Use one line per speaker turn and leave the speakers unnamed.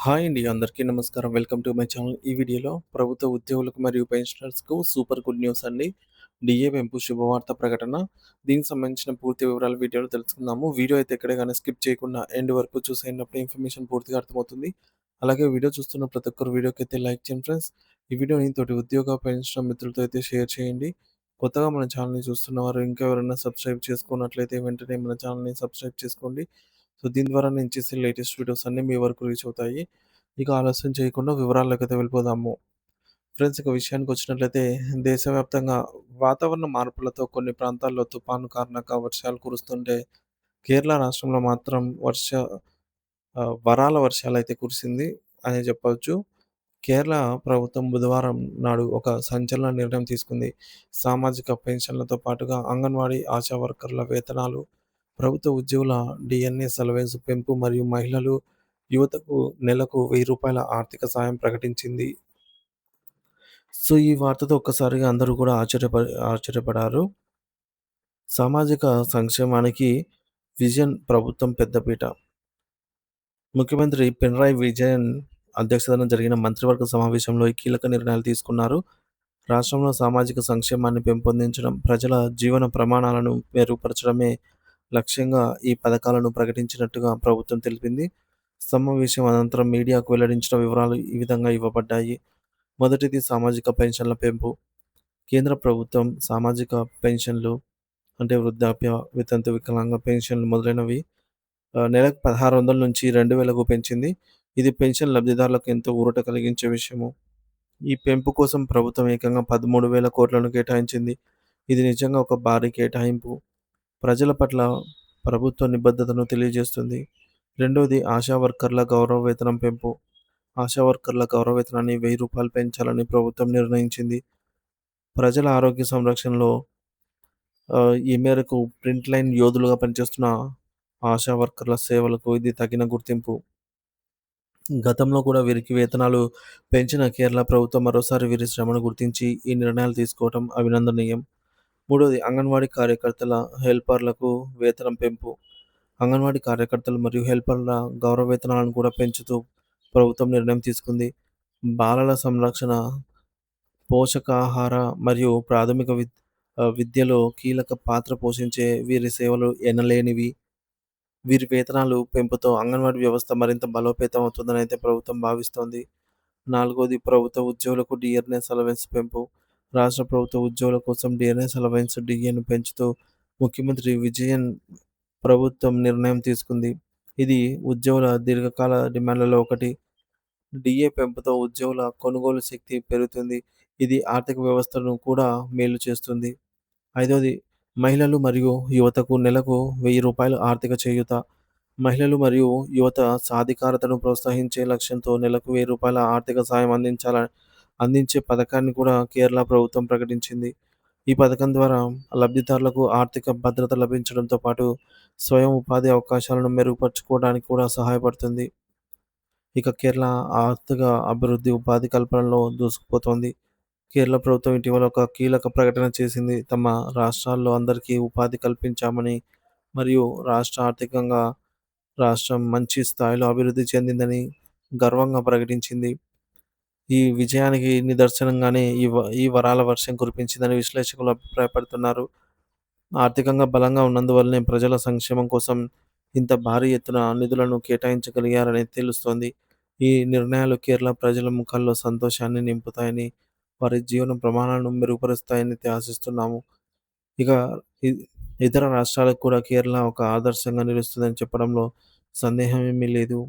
Hi అండి. అందరికీ నమస్కారం. Welcome to my channel. ఈ వీడియోలో ప్రభుత్వ ఉద్యోగులకు మరియు పెన్షనర్స్‌కు సూపర్ గుడ్ న్యూస్ అండి. డీఏ పెంపు శుభవార్త ప్రకటన. దీనికి సంబంధించిన పూర్తి వివరాలు వీడియోలో తెలుసుకుందాము. వీడియో అయితే ఎక్కడ గాని స్కిప్ చేయకుండా ఎండ్ వరకు చూసేయండి. ఇన్ఫర్మేషన్ పూర్తిగా అర్థమవుతుంది. అలాగే వీడియో చూస్తున్న ప్రతి ఒక్కరు వీడియోకైతే లైక్ చేయండి ఫ్రెండ్స్. ఈ వీడియోని తోటి ఉద్యోగ, పెన్షనర్ మిత్రులతో అయితే షేర్ చేయండి. కొత్తగా మన ఛానల్‌ని చూస్తున్నవారు ఇంకా ఎవరైనా సబ్స్క్రైబ్ చేసుకున్నట్లయితే వెంటనే మన ఛానల్‌ని సబ్స్క్రైబ్ చేసుకోండి. సో, దీని ద్వారా నేను చేసే లేటెస్ట్ వీడియోస్ అన్నీ మీ వరకు రీచ్ అవుతాయి. ఇక ఆలస్యం చేయకుండా వివరాల్లోకైతే వెళ్ళిపోదాము. ఫ్రెండ్స్, ఇక విషయానికొచ్చినట్లయితే దేశవ్యాప్తంగా వాతావరణ మార్పులతో కొన్ని ప్రాంతాల్లో తుఫాను కారణంగా వర్షాలు కురుస్తుంటే, కేరళ రాష్ట్రంలో మాత్రం వరాల వర్షాలైతే కురిసింది అనే చెప్పొచ్చు. కేరళ ప్రభుత్వం బుధవారం నాడు ఒక సంచలన నిర్ణయం తీసుకుంది. సామాజిక పెన్షన్లతో పాటుగా అంగన్వాడీ, ఆశా వర్కర్ల వేతనాలు, ప్రభుత్వ ఉద్యోగుల డీఎన్ఎస్ అలవెన్స్ పెంపు మరియు మహిళలు, యువతకు నెలకు రూ. 1000 ఆర్థిక సాయం ప్రకటించింది. సో, ఈ వార్తతో ఒక్కసారిగా అందరూ కూడా ఆశ్చర్యపడారు. సామాజిక సంక్షేమానికి విజన్ ప్రభుత్వం పెద్దపీట. ముఖ్యమంత్రి పినరాయి విజయన్ అధ్యక్షతన జరిగిన మంత్రివర్గ సమావేశంలో ఈ కీలక నిర్ణయాలు తీసుకున్నారు. రాష్ట్రంలో సామాజిక సంక్షేమాన్ని పెంపొందించడం, ప్రజల జీవన ప్రమాణాలను మెరుగుపరచడమే లక్ష్యంగా ఈ పథకాలను ప్రకటించినట్టుగా ప్రభుత్వం తెలిపింది. సమావేశం అనంతరం మీడియాకు వెల్లడించిన వివరాలు ఈ విధంగా ఇవ్వబడ్డాయి. మొదటిది సామాజిక పెన్షన్ల పెంపు. కేంద్ర ప్రభుత్వం సామాజిక పెన్షన్లు అంటే వృద్ధాప్య, వితంతు, వికలాంగ పెన్షన్లు మొదలైనవి నెలకు 1600 నుంచి 2000కు పెంచింది. ఇది పెన్షన్ లబ్ధిదారులకు ఎంతో ఊరట కలిగించే విషయము. ఈ పెంపు కోసం ప్రభుత్వం ఏకంగా 13,000 కోట్లను కేటాయించింది. ఇది నిజంగా ఒక భారీ కేటాయింపు. ప్రజల పట్ల ప్రభుత్వ నిబద్ధతను తెలియజేస్తుంది. రెండోది ఆశా వర్కర్ల గౌరవ వేతనం పెంపు. ఆశా వర్కర్ల గౌరవ వేతనాన్ని రూ. 1000 పెంచాలని ప్రభుత్వం నిర్ణయించింది. ప్రజల ఆరోగ్య సంరక్షణలో ఈ మేరకు ఫ్రంట్ లైన్ యోధులుగా పనిచేస్తున్న ఆశా వర్కర్ల సేవలకు ఇది తగిన గుర్తింపు. గతంలో కూడా వీరికి వేతనాలు పెంచిన కేరళ ప్రభుత్వం మరోసారి వీరి శ్రమను గుర్తించి ఈ నిర్ణయాలు తీసుకోవడం అభినందనీయం. మూడోది అంగన్వాడీ కార్యకర్తల, హెల్పర్లకు వేతనం పెంపు. అంగన్వాడీ కార్యకర్తలు మరియు హెల్పర్ల గౌరవ వేతనాలను కూడా పెంచుతూ ప్రభుత్వం నిర్ణయం తీసుకుంది. బాలల సంరక్షణ, పోషకాహార మరియు ప్రాథమిక విద్యలో కీలక పాత్ర పోషించే వీరి సేవలు ఎనలేనివి. వీరి వేతనాలు పెంపుతో అంగన్వాడీ వ్యవస్థ మరింత బలోపేతం అవుతుందని అయితే ప్రభుత్వం భావిస్తోంది. నాలుగోది ప్రభుత్వ ఉద్యోగులకు డిఆర్ఎస్ అలవెన్స్ పెంపు. రాష్ట్ర ప్రభుత్వ ఉద్యోగుల కోసం డిఆర్ఎస్ అలవెన్స్ డిఏను పెంచుతూ ముఖ్యమంత్రి విజయన్ ప్రభుత్వం నిర్ణయం తీసుకుంది. ఇది ఉద్యోగుల దీర్ఘకాల డిమాండ్లలో ఒకటి. డిఏ పెంపుతో ఉద్యోగుల కొనుగోలు శక్తి పెరుగుతుంది. ఇది ఆర్థిక వ్యవస్థను కూడా మేలు చేస్తుంది. ఐదోది మహిళలు మరియు యువతకు నెలకు రూ. 1000 ఆర్థిక చేయూత. మహిళలు మరియు యువత సాధికారతను ప్రోత్సహించే లక్ష్యంతో నెలకు రూ. 1000 ఆర్థిక సాయం అందించే పథకాన్ని కూడా కేరళ ప్రభుత్వం ప్రకటించింది. ఈ పథకం ద్వారా లబ్ధిదారులకు ఆర్థిక భద్రత లభించడంతో పాటు స్వయం ఉపాధి అవకాశాలను మెరుగుపరుచుకోవడానికి కూడా సహాయపడుతుంది. ఇక కేరళ ఆర్థిక అభివృద్ధి, ఉపాధి కల్పనలో దూసుకుపోతోంది. కేరళ ప్రభుత్వం ఇటీవల ఒక కీలక ప్రకటన చేసింది. తమ రాష్ట్రాల్లో అందరికీ ఉపాధి కల్పించామని మరియు ఆర్థికంగా రాష్ట్రం మంచి స్థాయిలో అభివృద్ధి చెందిందని గర్వంగా ప్రకటించింది. ఈ విజయానికి నిదర్శనంగానే ఈ వరాల వర్షం కురిపించిందని విశ్లేషకులు అభిప్రాయపడుతున్నారు. ఆర్థికంగా బలంగా ఉన్నందువల్లనే ప్రజల సంక్షేమం కోసం ఇంత భారీ ఎత్తున నిధులను కేటాయించగలిగారని తెలుస్తోంది. ఈ నిర్ణయాలు కేరళ ప్రజల ముఖాల్లో సంతోషాన్ని నింపుతాయని, వారి జీవన ప్రమాణాలను మెరుగుపరుస్తాయని ఆశిస్తున్నాము. ఇక ఇ ఇతర రాష్ట్రాలకు కూడా కేరళ ఒక ఆదర్శంగా నిలుస్తుందని చెప్పడంలో సందేహం ఏమీ లేదు.